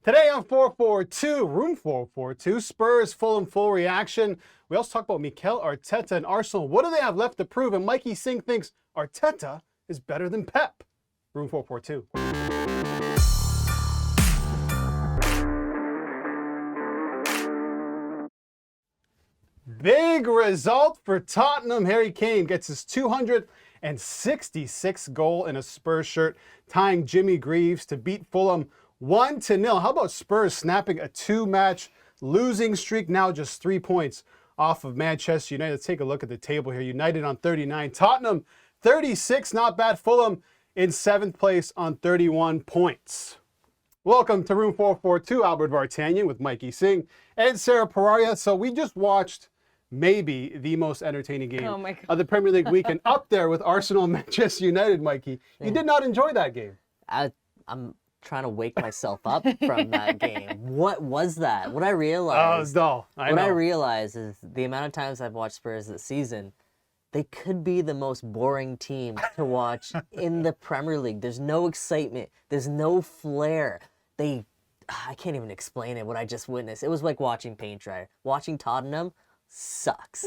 Today on 442, room 442, Spurs, Fulham full reaction. We also talk about Mikel Arteta and Arsenal. What do they have left to prove? And Mikey Singh thinks Arteta is better than Pep. Room 442. Big result for Tottenham. Harry Kane gets his 266th goal in a Spurs shirt, tying Jimmy Greaves to beat Fulham 1-0. How about Spurs snapping a two-match losing streak, now just 3 points off of Manchester United? Let's take a look at the table here. United on 39, Tottenham 36, not bad. Fulham in 7th place on 31 points. Welcome to Room 442, Albert Vartanian with Mikey Singh and Sarah Pararia. So we just watched maybe the most entertaining game of the Premier League weekend, up there with Arsenal and Manchester United, Mikey. You did not enjoy that game. I'm trying to wake myself up from that game. What was that? What I realized. Oh, it was dull. I realized is the amount of times I've watched Spurs this season, they could be the most boring team to watch in the Premier League. There's no excitement. There's no flair. I can't even explain it, what I just witnessed. It was like watching paint dry. Watching Tottenham sucks.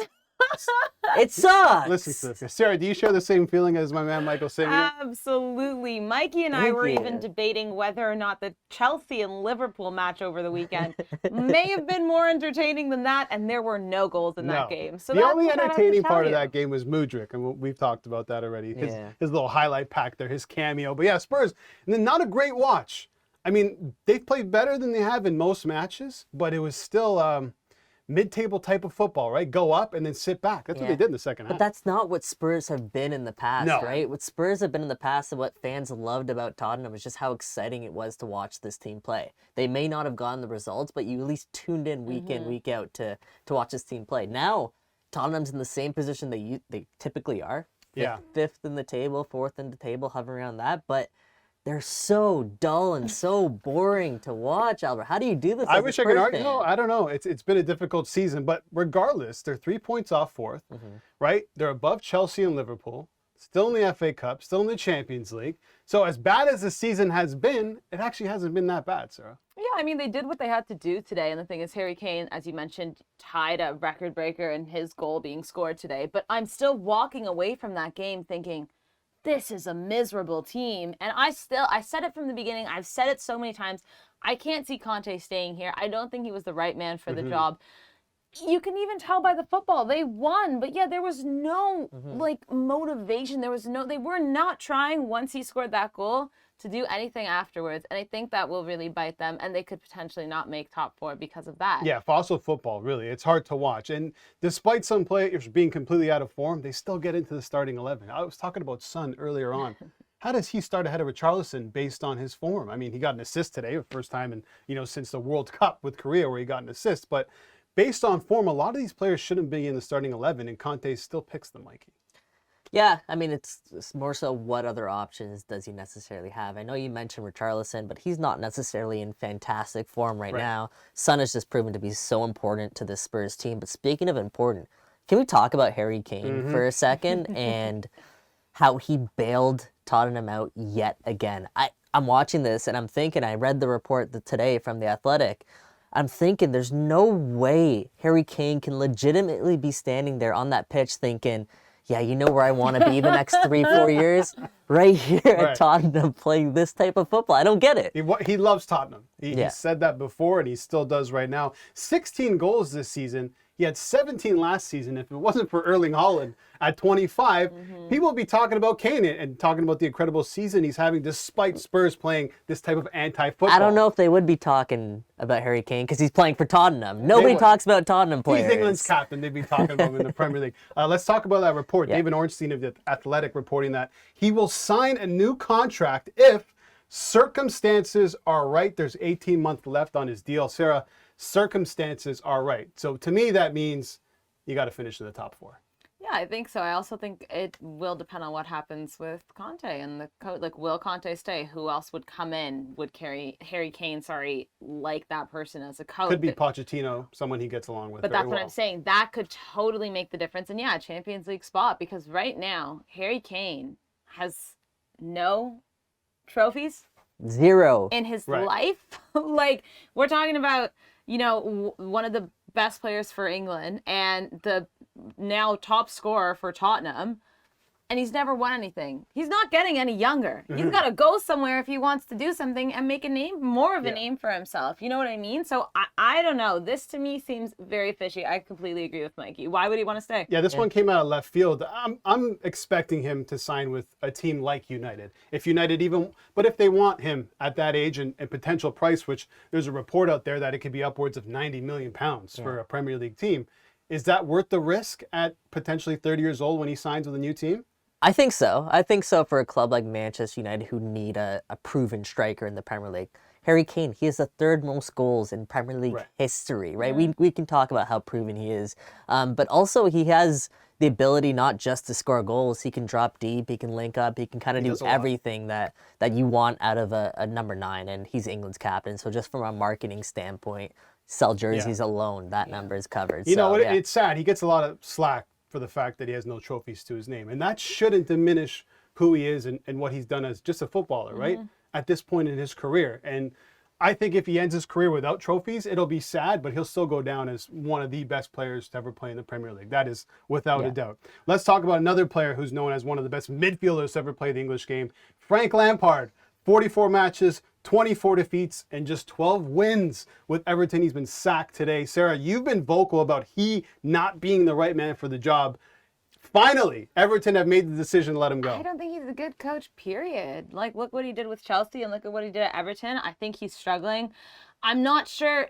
It sucks. Listen to this. Sarah, do you share the same feeling as my man Michael Singh? Absolutely. Mikey and I were even debating whether or not the Chelsea and Liverpool match over the weekend may have been more entertaining than that, and there were no goals in that game. So the only entertaining part of that game was Mudryk, and we've talked about that already. His little highlight pack there, his cameo. But yeah, Spurs, and then not a great watch. I mean, they've played better than they have in most matches, but it was still mid-table type of football, right? Go up and then sit back. That's what they did in the second half. But that's not what Spurs have been in the past, right? What Spurs have been in the past and what fans loved about Tottenham is just how exciting it was to watch this team play. They may not have gotten the results, but you at least tuned in week in, week out to watch this team play. Now, Tottenham's in the same position they typically are. Fifth in the table, fourth in the table, hovering around that, but they're so dull and so boring to watch, Albert. How do you do this? I wish I could argue. No, I don't know. It's been a difficult season, but regardless, they're 3 points off fourth, right? They're above Chelsea and Liverpool, still in the FA Cup, still in the Champions League. So as bad as the season has been, it actually hasn't been that bad, Sarah. Yeah, I mean, they did what they had to do today. And the thing is, Harry Kane, as you mentioned, tied a record breaker in his goal being scored today. But I'm still walking away from that game thinking, this is a miserable team. And I said it from the beginning. I've said it so many times. I can't see Conte staying here. I don't think he was the right man for the job. You can even tell by the football. They won, but yeah, there was no motivation. They were not trying once he scored that goal to do anything afterwards. And I think that will really bite them, and they could potentially not make top four because of that. Yeah, fossil football, really. It's hard to watch. And despite some players being completely out of form, they still get into the starting 11. I was talking about Son earlier on. How does he start ahead of Richarlison based on his form? I mean, he got an assist today, the first time in, since the World Cup with Korea where he got an assist. But based on form, a lot of these players shouldn't be in the starting 11, and Conte still picks them, Mikey. Yeah, I mean, it's more so what other options does he necessarily have? I know you mentioned Richarlison, but he's not necessarily in fantastic form right now. Son has just proven to be so important to this Spurs team. But speaking of important, can we talk about Harry Kane for a second and how he bailed Tottenham out yet again? I'm watching this and I'm thinking, I read the report today from The Athletic. I'm thinking there's no way Harry Kane can legitimately be standing there on that pitch thinking, yeah, you know where I want to be the next 3-4 years? Right here at Tottenham playing this type of football. I don't get it. He loves Tottenham. He said that before, and he still does right now. 16 goals this season. He had 17 last season. If it wasn't for Erling Haaland at 25, people would be talking about Kane and talking about the incredible season he's having despite Spurs playing this type of anti-football. I don't know if they would be talking about Harry Kane because he's playing for Tottenham. Nobody talks about Tottenham players. He's England's captain. They'd be talking about him in the Premier League. Let's talk about that report. David Ornstein of The Athletic reporting that he will sign a new contract if circumstances are right. There's 18 months left on his deal. Sarah, circumstances are right. So to me, that means you got to finish in the top four. Yeah, I think so. I also think it will depend on what happens with Conte and the coach. Like, will Conte stay? Who else would come in? Would carry Harry Kane, like that person as a coach? Could be Pochettino, someone he gets along with. But that's what I'm saying. That could totally make the difference. And yeah, Champions League spot, because right now Harry Kane has no trophies, Zero. in his Right. life. Like, we're talking about, one of the best players for England and the now top scorer for Tottenham, and he's never won anything. He's not getting any younger. He's got to go somewhere if he wants to do something and make a name, more of a name for himself. You know what I mean? So I don't know. This to me seems very fishy. I completely agree with Mikey. Why would he want to stay? Yeah, this one came out of left field. I'm expecting him to sign with a team like United. If United but if they want him at that age and potential price, which there's a report out there that it could be upwards of £90 million for a Premier League team, is that worth the risk at potentially 30 years old when he signs with a new team? I think so. I think so for a club like Manchester United who need a proven striker in the Premier League. Harry Kane, he has the third most goals in Premier League history, right? We can talk about how proven he is. But also he has the ability not just to score goals. He can drop deep, he can link up, he can kind of do everything that you want out of a number 9, and he's England's captain. So just from a marketing standpoint, sell jerseys alone, that number is covered. You know, it's sad. He gets a lot of slack for the fact that he has no trophies to his name. And that shouldn't diminish who he is and what he's done as just a footballer, right? At this point in his career. And I think if he ends his career without trophies, it'll be sad, but he'll still go down as one of the best players to ever play in the Premier League. That is without a doubt. Let's talk about another player who's known as one of the best midfielders to ever play the English game. Frank Lampard, 44 matches, 24 defeats, and just 12 wins with Everton. He's been sacked today. Sarah, you've been vocal about he not being the right man for the job. Finally, Everton have made the decision to let him go. I don't think he's a good coach, period. Like, look what he did with Chelsea and look at what he did at Everton. I think he's struggling. I'm not sure,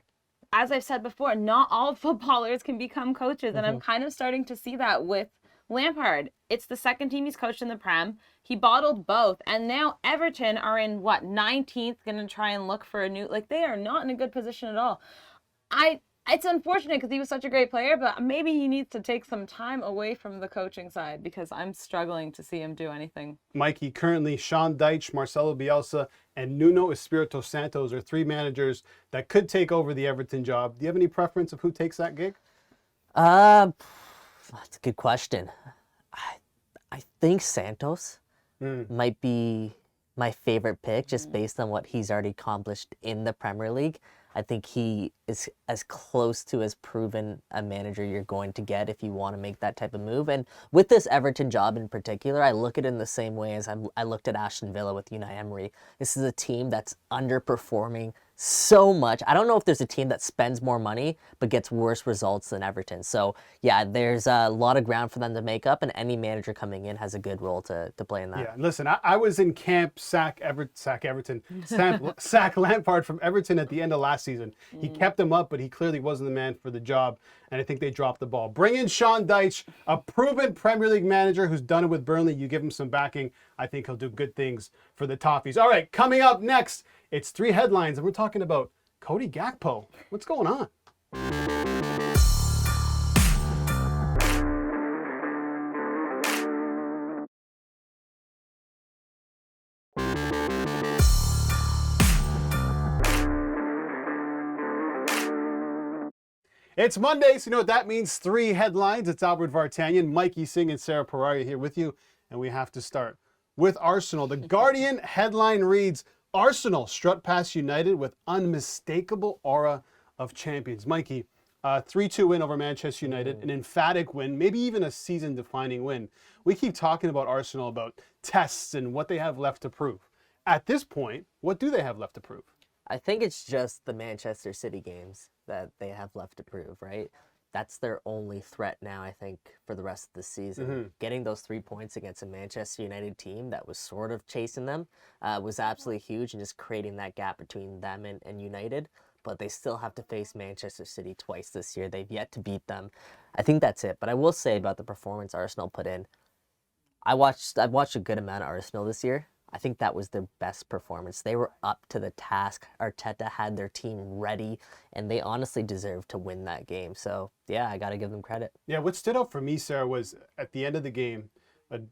as I've said before, not all footballers can become coaches, and I'm kind of starting to see that with Lampard. It's the second team he's coached in the Prem. He bottled both, and now Everton are in 19th, going to try and look for a new. Like, they are not in a good position at all. It's unfortunate because he was such a great player, but maybe he needs to take some time away from the coaching side because I'm struggling to see him do anything. Mikey, currently Sean Dyche, Marcelo Bielsa, and Nuno Espirito Santos are 3 managers that could take over the Everton job. Do you have any preference of who takes that gig? That's a good question. I think Santos might be my favorite pick just based on what he's already accomplished in the Premier League. I think he is as close to as proven a manager you're going to get if you want to make that type of move. And with this Everton job in particular, I look at it in the same way as I looked at Aston Villa with Unai Emery. This is a team that's underperforming so much. I don't know if there's a team that spends more money but gets worse results than Everton. So yeah, there's a lot of ground for them to make up, and any manager coming in has a good role to play in that. Yeah, listen, I was in camp sack Lampard from Everton at the end of last season. He kept him up, but he clearly wasn't the man for the job, and I think they dropped the ball. Bring in Sean Dyche, a proven Premier League manager who's done it with Burnley. You give him some backing, I think he'll do good things for the Toffees. All right, coming up next, it's 3 headlines, and we're talking about Cody Gakpo. What's going on? It's Monday, so you know what that means. 3 headlines. It's Albert Vartanian, Mikey Singh, and Sarah Pararia here with you, and we have to start with Arsenal. The Guardian headline reads, Arsenal strut past United with unmistakable aura of champions. Mikey, 3-2 win over Manchester United, an emphatic win, maybe even a season-defining win. We keep talking about Arsenal, about tests and what they have left to prove. At this point, what do they have left to prove? I think it's just the Manchester City games that they have left to prove, right? That's their only threat now, I think, for the rest of the season. Getting those 3 points against a Manchester United team that was sort of chasing them was absolutely huge, and just creating that gap between them and United. But they still have to face Manchester City twice this year. They've yet to beat them. I think that's it. But I will say about the performance Arsenal put in, I've watched a good amount of Arsenal this year. I think that was their best performance. They were up to the task. Arteta had their team ready, and they honestly deserved to win that game. So, yeah, I got to give them credit. Yeah, what stood out for me, Sarah, was at the end of the game,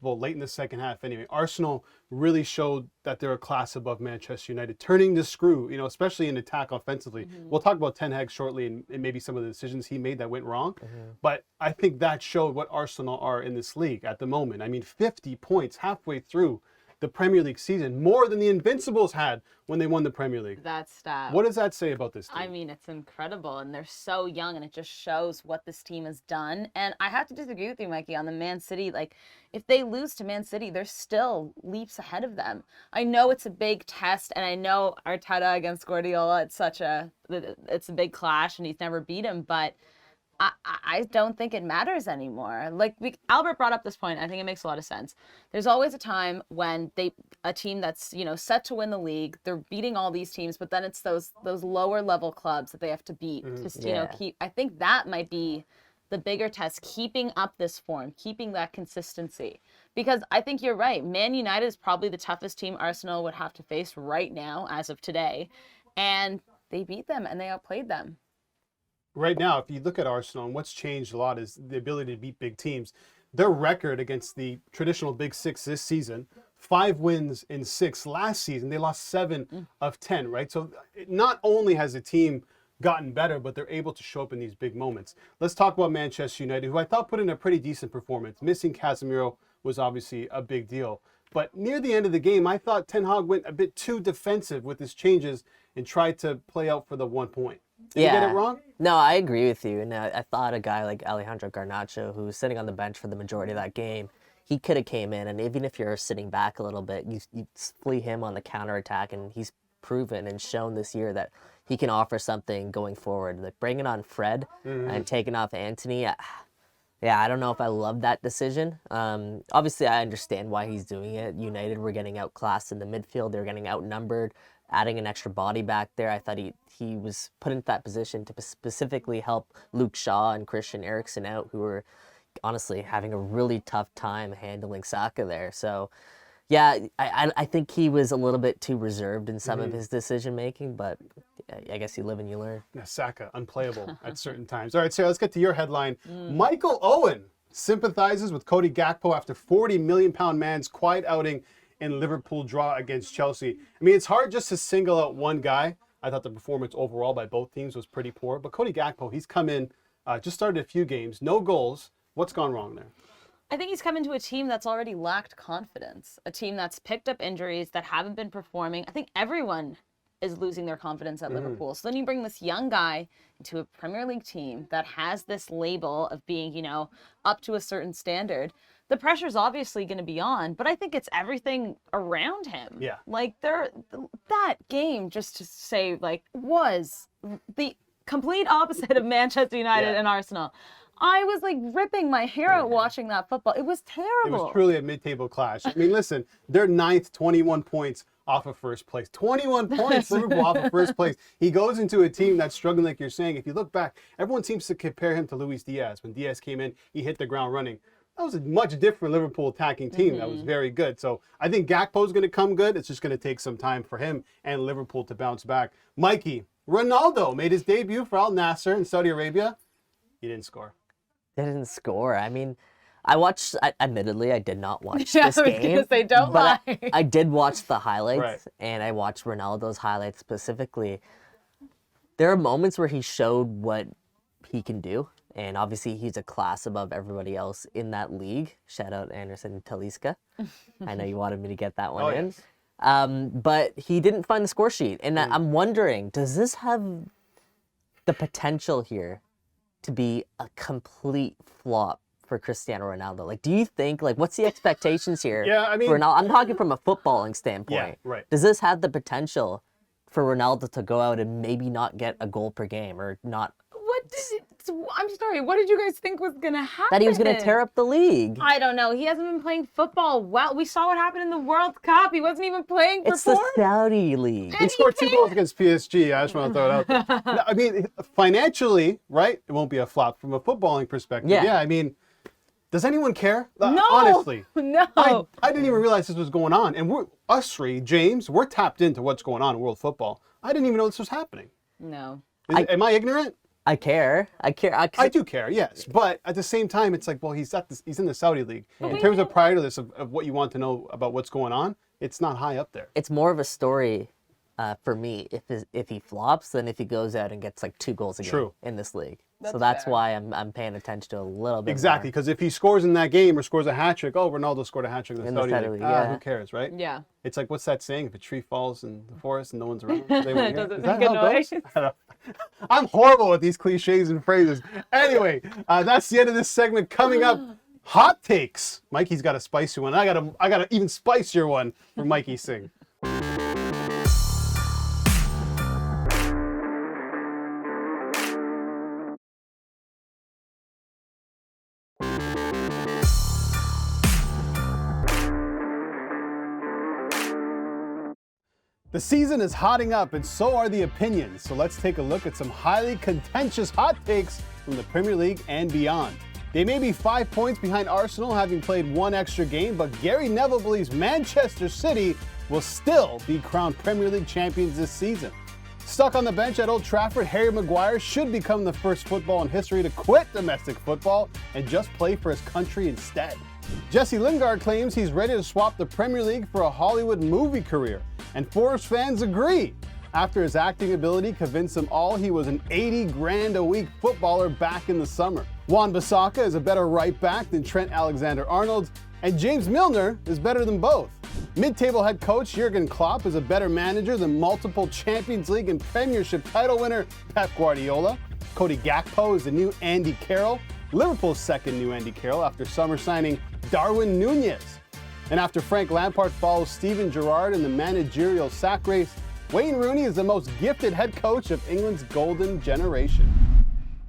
late in the second half anyway, Arsenal really showed that they're a class above Manchester United, turning the screw, especially in attack offensively. We'll talk about Ten Hag shortly and maybe some of the decisions he made that went wrong. But I think that showed what Arsenal are in this league at the moment. I mean, 50 points halfway through the Premier League season, more than the Invincibles had when they won the Premier League. That stat. What does that say about this team? I mean, it's incredible, and they're so young, and it just shows what this team has done. And I have to disagree with you, Mikey, on the Man City. Like, if they lose to Man City, they're still leaps ahead of them. I know it's a big test, and I know Arteta against Guardiola, it's a big clash, and he's never beat him, but I don't think it matters anymore. Like Albert brought up this point, I think it makes a lot of sense. There's always a time when a team that's set to win the league, they're beating all these teams, but then it's those lower level clubs that they have to beat. Just keep. I think that might be the bigger test, keeping up this form, keeping that consistency. Because I think you're right. Man United is probably the toughest team Arsenal would have to face right now, as of today, and they beat them and they outplayed them. Right now, if you look at Arsenal, and what's changed a lot is the ability to beat big teams. Their record against the traditional Big Six this season, 5 wins in 6. Last season, they lost 7 of 10, right? So not only has the team gotten better, but they're able to show up in these big moments. Let's talk about Manchester United, who I thought put in a pretty decent performance. Missing Casemiro was obviously a big deal. But near the end of the game, I thought Ten Hag went a bit too defensive with his changes and tried to play out for the 1 point. Did you get it wrong? No, I agree with you. And I thought a guy like Alejandro Garnacho, who was sitting on the bench for the majority of that game, he could have came in. And even if you're sitting back a little bit, you flee him on the counterattack. And he's proven and shown this year that he can offer something going forward. Like bringing on Fred and taking off Antony. I don't know if I love that decision. Obviously, I understand why he's doing it. United were getting outclassed in the midfield. They were getting outnumbered. Adding an extra body back there, I thought he was put into that position to specifically help Luke Shaw and Christian Eriksen out, who were honestly having a really tough time handling Saka there. So, yeah, I think he was a little bit too reserved in some of his decision making, but I guess you live and you learn. Yeah, Saka, unplayable at certain times. All right, Sarah, let's get to your headline. Michael Owen sympathizes with Cody Gakpo after £40 million man's quiet outing in Liverpool draw against Chelsea. I mean, it's hard just to single out one guy. I thought the performance overall by both teams was pretty poor. But Cody Gakpo, he's come in, just started a few games, no goals. What's gone wrong there? I think he's come into a team that's already lacked confidence, a team that's picked up injuries, that haven't been performing. I think everyone is losing their confidence at Liverpool. So then you bring this young guy into a Premier League team that has this label of being, up to a certain standard. The pressure's obviously going to be on, but I think it's everything around him. Yeah. Like that game, just to say, was the complete opposite of Manchester United and Arsenal. I was ripping my hair out watching that football. It was terrible. It was truly a mid-table clash. I mean, listen, they're 9th, 21 points off of first place. 21 points, Liverpool off of first place. He goes into a team that's struggling, like you're saying. If you look back, everyone seems to compare him to Luis Diaz. When Diaz came in, he hit the ground running. That was a much different Liverpool attacking team that was very good. So I think Gakpo's going to come good. It's just going to take some time for him and Liverpool to bounce back. Mikey, Ronaldo made his debut for Al-Nassr in Saudi Arabia. He didn't score. Didn't score. I mean, admittedly, I did not watch Yeah, this I was game. gonna say, don't but lie. I did watch the highlights, Right. and I watched Ronaldo's highlights specifically. There are moments where he showed what he can do, and obviously he's a class above everybody else in that league. Shout out Anderson Talisca. I know you wanted me to get that one in. Yes. But he didn't find the score sheet, and I'm wondering, does this have the potential here to be a complete flop for Cristiano Ronaldo? Like, do you think, what's the expectations here? Yeah, I mean, for Ronaldo? I'm talking from a footballing standpoint. Yeah, right. Does this have the potential for Ronaldo to go out and maybe not get a goal per game or not? I'm sorry, what did you guys think was going to happen? That he was going to tear up the league. I don't know. He hasn't been playing football well. We saw what happened in the World Cup. He wasn't even playing for It's the Saudi league. He scored 2 goals against PSG. I just want to throw it out there. No, I mean, financially, right, it won't be a flop from a footballing perspective. Yeah. I mean, does anyone care? No. Honestly. No. I didn't even realize this was going on. And us three, James, we're tapped into what's going on in world football. I didn't even know this was happening. No. Am I ignorant? I care. I do care, yes. But at the same time, it's like, well, he's in the Saudi league. In terms of priority list of what you want to know about what's going on, it's not high up there. It's more of a story for me if he flops than if he goes out and gets 2 goals a game in this league. So that's fair. why I'm paying attention to a little bit Exactly, more. because if he scores in that game or scores a hat trick, oh, Ronaldo scored a hat trick in the Saudi League. yeah. Who cares, right? Yeah. It's like, what's that saying? If a tree falls in the forest and no one's around, they won't hear it. Does it Is that make a how it noise? goes? I don't know. I'm horrible with these cliches and phrases. Anyway, that's the end of this segment. Coming up, hot takes. Mikey's got a spicy one. I got an even spicier one for Mikey Singh. The season is hotting up and so are the opinions. So let's take a look at some highly contentious hot takes from the Premier League and beyond. They may be 5 points behind Arsenal, having played one extra game, but Gary Neville believes Manchester City will still be crowned Premier League champions this season. Stuck on the bench at Old Trafford, Harry Maguire should become the first football in history to quit domestic football and just play for his country instead. Jesse Lingard claims he's ready to swap the Premier League for a Hollywood movie career, and Forest fans agree after his acting ability convinced them all he was an 80 grand a week footballer back in the summer. Wan-Bissaka is a better right back than Trent Alexander-Arnold, and James Milner is better than both. Mid-table head coach Jurgen Klopp is a better manager than multiple Champions League and Premiership title winner Pep Guardiola. Cody Gakpo is the new Andy Carroll, Liverpool's second new Andy Carroll after summer signing Darwin Nunez. And after Frank Lampard follows Steven Gerrard in the managerial sack race, Wayne Rooney is the most gifted head coach of England's golden generation.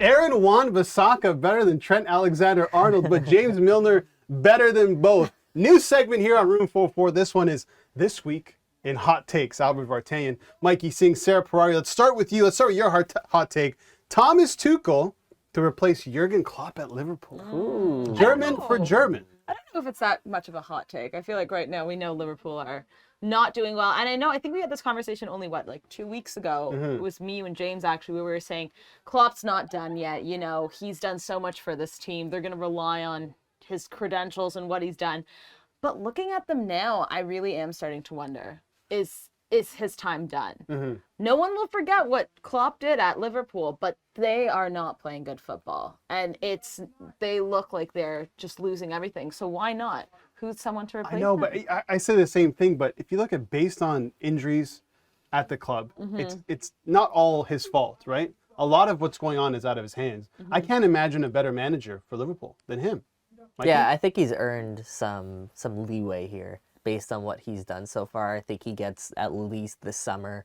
Aaron Wan-Bissaka better than Trent Alexander-Arnold, but James Milner better than both. New segment here on Room 44. This one is This Week in Hot Takes. Albert Vartanian, Mikey Singh, Sarah Perari. Let's start with you. Let's start with your hot take. Thomas Tuchel to replace Jurgen Klopp at Liverpool. Ooh. German for German. I don't know if it's that much of a hot take. I feel like right now we know Liverpool are not doing well. And I think we had this conversation only, like 2 weeks ago. It was me and James, actually, where we were saying Klopp's not done yet. You know, he's done so much for this team. They're going to rely on his credentials and what he's done. But looking at them now, I really am starting to wonder, is his time done? No one will forget what Klopp did at Liverpool, but they are not playing good football. And they look like they're just losing everything. So why not? Who's someone to replace I know, them? but I say the same thing. But if you look at based on injuries at the club, it's not all his fault, right? A lot of what's going on is out of his hands. I can't imagine a better manager for Liverpool than him. Mikey? Yeah, I think he's earned some leeway here based on what he's done so far. I think he gets at least this summer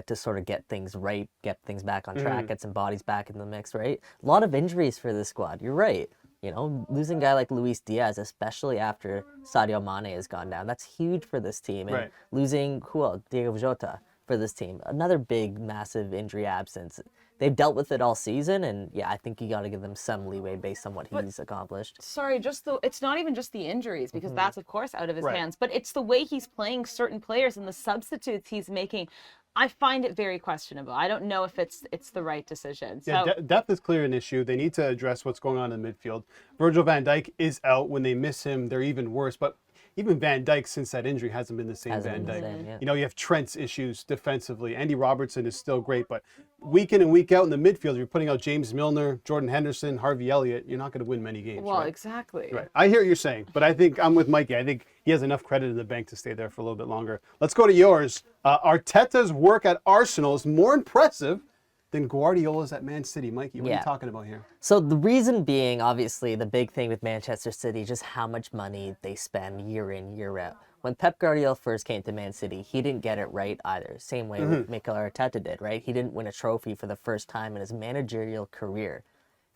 to sort of get things right, get things back on track, get some bodies back in the mix, right? A lot of injuries for this squad. You're right. You know, losing a guy like Luis Diaz, especially after Sadio Mane has gone down, that's huge for this team. And losing Diego Jota for this team, another big, massive injury absence. They've dealt with it all season, and yeah, I think you got to give them some leeway based on what he's accomplished. Sorry, it's not even just the injuries, because that's of course out of his hands, but it's the way he's playing certain players and the substitutes he's making. I find it very questionable. I don't know if it's the right decision. So, Yeah, depth is clearly an issue. They need to address what's going on in the midfield. Virgil van Dijk is out. When they miss him, they're even worse. But even Van Dijk, since that injury, hasn't been the same Van Dijk. Yeah. You know, you have Trent's issues defensively. Andy Robertson is still great, but week in and week out in the midfield, you're putting out James Milner, Jordan Henderson, Harvey Elliott. You're not going to win many games. well, right? exactly. Right. I hear what you're saying, but I think I'm with Mikey. I think he has enough credit in the bank to stay there for a little bit longer. Let's go to yours. Arteta's work at Arsenal is more impressive than Guardiola's at Man City. Mikey, what are you talking about here? So the reason being, obviously, the big thing with Manchester City, just how much money they spend year in, year out. When Pep Guardiola first came to Man City, he didn't get it right either. Same way Mikel Arteta did, right? He didn't win a trophy for the first time in his managerial career.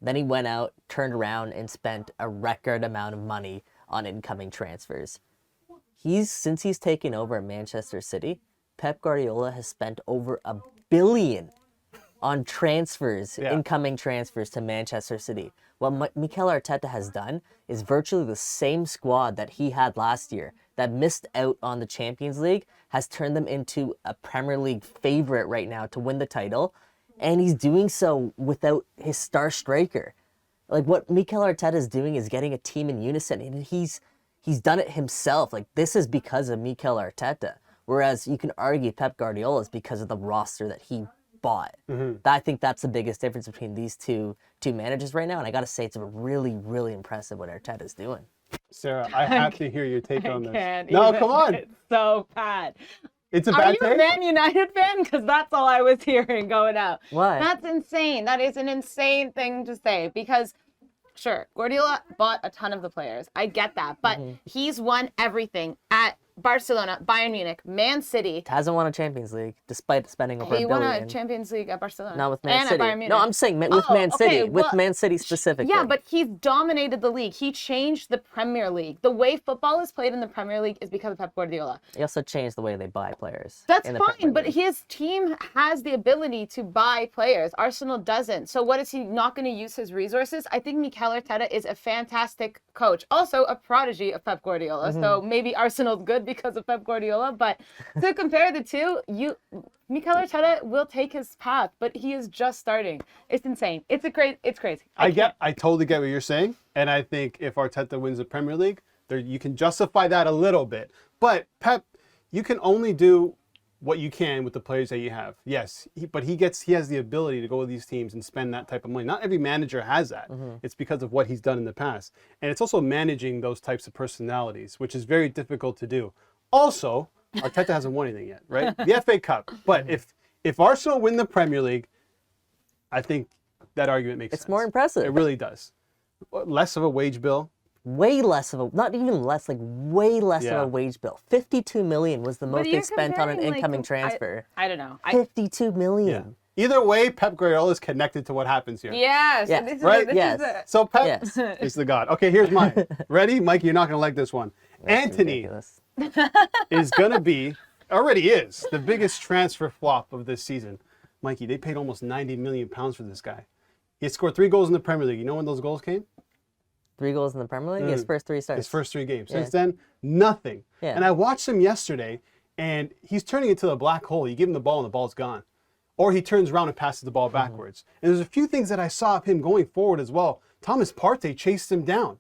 Then he went out, turned around, and spent a record amount of money on incoming transfers. Since he's taken over at Manchester City, Pep Guardiola has spent over $1 billion on transfers, incoming transfers to Manchester City. What Mikel Arteta has done is virtually the same squad that he had last year that missed out on the Champions League, has turned them into a Premier League favorite right now to win the title, and he's doing so without his star striker. Like, what Mikel Arteta is doing is getting a team in unison, and he's done it himself. Like, this is because of Mikel Arteta. Whereas you can argue Pep Guardiola is because of the roster that he spot. I think that's the biggest difference between these two managers right now. And I got to say, it's really, really impressive what Arteta's doing. Sarah, I have to hear your take on this. Can't No, even. come on. It's so bad. It's a Are bad you a take? Man United fan? Because that's all I was hearing going out. Why? That's insane. That is an insane thing to say because, sure, Guardiola bought a ton of the players. I get that. But he's won everything at Barcelona, Bayern Munich, Man City. Hasn't won a Champions League despite spending over He $1 won billion. a Champions League at Barcelona. Not with Man and City. At Bayern Munich. No, I'm saying with Oh, Man City. okay, With well, Man City specifically. Yeah, but he's dominated the league. He changed the Premier League. The way football is played in the Premier League is because of Pep Guardiola. He also changed the way they buy players. That's in the Premier fine, but League. his team has the ability to buy players. Arsenal doesn't. So what is he not going to use his resources? I think Mikel Arteta is a fantastic coach. Also a prodigy of Pep Guardiola. So maybe Arsenal's good because of Pep Guardiola, but to compare the two, Mikel Arteta will take his path, but he is just starting. It's insane. It's crazy. I totally get what you're saying, and I think if Arteta wins the Premier League, you can justify that a little bit. But Pep, you can only do what you can with the players that you have. Yes, but he has the ability to go with these teams and spend that type of money. Not every manager has that. It's because of what he's done in the past, and it's also managing those types of personalities, which is very difficult to do. Also, Arteta hasn't won anything yet, right? The FA Cup. But if Arsenal win the Premier League, I think that argument makes sense. It's more impressive. It really does. Less of a wage bill. Way less of not even less, like way less Yeah. of a wage bill. 52 million was the most they you're spent on an comparing, like, incoming transfer. I don't know. 52 million. Either way, Pep Guardiola is connected to what happens here. Yes. Yes. This is Right? This Yes. Is a, So Pep Yes. is the god. Okay, here's mine. Ready? Mike, you're not going to like this one. Antony Ridiculous. is going to be, already is, the biggest transfer flop of this season. Mikey, they paid almost 90 million pounds for this guy. He scored 3 goals in the Premier League. You know when those goals came? 3 goals in the Premier League? His first 3 starts. His first 3 games. Since then, nothing. Yeah. And I watched him yesterday, and he's turning into a black hole. You give him the ball, and the ball's gone. Or he turns around and passes the ball backwards. And there's a few things that I saw of him going forward as well. Thomas Partey chased him down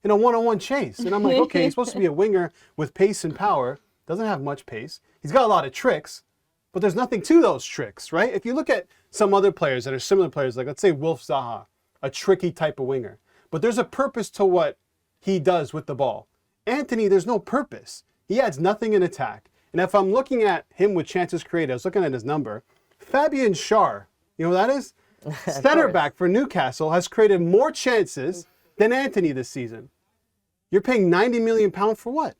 in a one-on-one chase. And I'm like, okay, he's supposed to be a winger with pace and power. Doesn't have much pace. He's got a lot of tricks, but there's nothing to those tricks, right? If you look at some other players that are similar players, like let's say Wilf Zaha, a tricky type of winger. But there's a purpose to what he does with the ball. Antony, there's no purpose. He adds nothing in attack. And if I'm looking at him with chances created, I was looking at his number. Fabian Schär, you know who that is? Center back for Newcastle, has created more chances than Antony this season. You're paying 90 million pounds for what?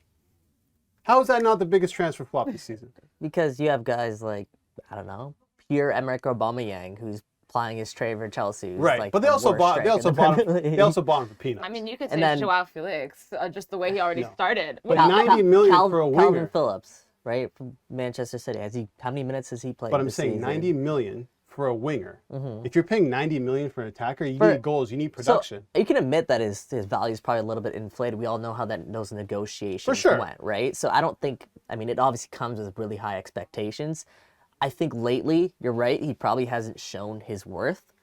How is that not the biggest transfer flop this season? Because you have guys like, I don't know, Pierre-Emerick Aubameyang, who's plying his trade for Chelsea. Who's Right, like but the worst striker in the Premier League. they also bought him for peanuts. I mean, you could say And then- Joao Felix, just the way he already started. But 90 million for a winger. Calvin Phillips, right, from Manchester City. How many minutes has he played? But I'm this saying season? 90 million for a winger. If you're paying 90 million for an attacker, you For- need goals, you need production. So you can admit that his value is probably a little bit inflated. We all know how those negotiations For sure. went, right? So I don't think, I mean, it obviously comes with really high expectations. I think lately, you're right, he probably hasn't shown his worth,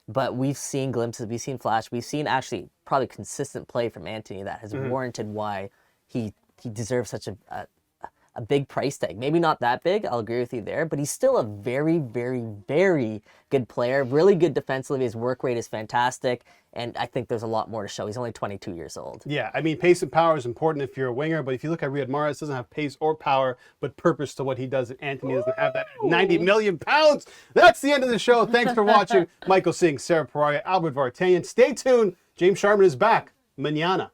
but we've seen glimpses, we've seen flash, we've seen actually probably consistent play from Antony that has warranted why he deserves such a big price tag. Maybe not that big, I'll agree with you there, but he's still a very, very, very good player, really good defensively. His work rate is fantastic, and I think there's a lot more to show. He's only 22 years old. Yeah, I mean, pace and power is important if you're a winger, but if you look at Riyad Mahrez, doesn't have pace or power, but purpose to what he does, and Antony doesn't have that at 90 million pounds. That's the end of the show. Thanks for watching. Michael Singh, Sarah Peraria, Albert Vartanian. Stay tuned. James Sharman is back. Mañana.